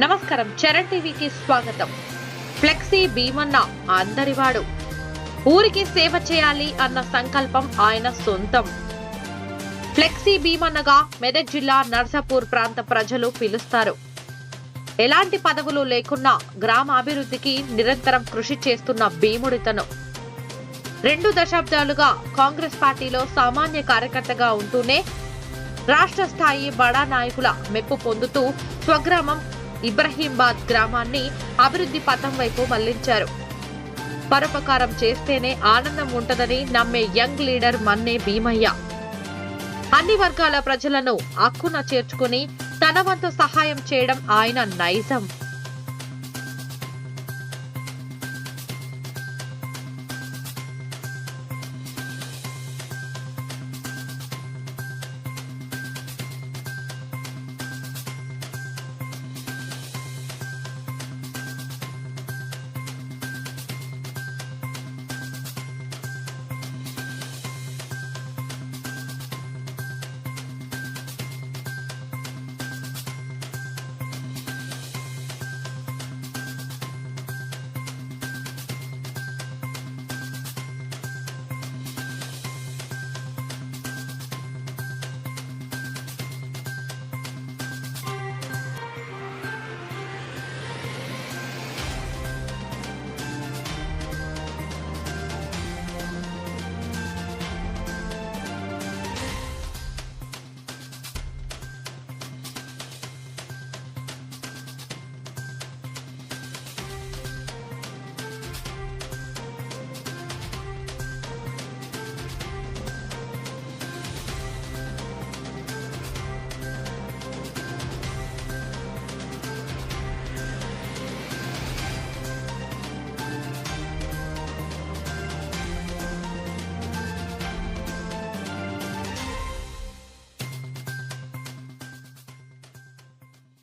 నమస్కారం, చరణ్ టీవీకి స్వాగతం. ఫ్లెక్సీ భీమన్న అందరివాడు. ఊరికి సేవ చేయాలి అన్న సంకల్పం ఆయన సొంతం. ఫ్లెక్సీ భీమన్నగా మెదక్ జిల్లా నర్సాపూర్ ప్రాంత ప్రజలు పిలుస్తారు. ఎలాంటి పదవులు లేకున్నా గ్రామ అభివృద్ధికి నిరంతరం కృషి చేస్తున్న భీముడితను 2 దశాబ్దాలుగా కాంగ్రెస్ పార్టీలో సామాన్య కార్యకర్తగా ఉంటూనే రాష్ట్ర స్థాయి బడా నాయకుల మెప్పు పొందుతూ స్వగ్రామం ఇబ్రహీంబాద్ గ్రామాన్ని అభివృద్ధి పథం వైపు మళ్లించారు. పరోపకారం చేస్తేనే ఆనందం ఉంటదని నమ్మే యంగ్ లీడర్ మన్నే భీమయ్య. అన్ని వర్గాల ప్రజలను అక్కున చేర్చుకుని తన వంతు సహాయం చేయడం ఆయన నైజం.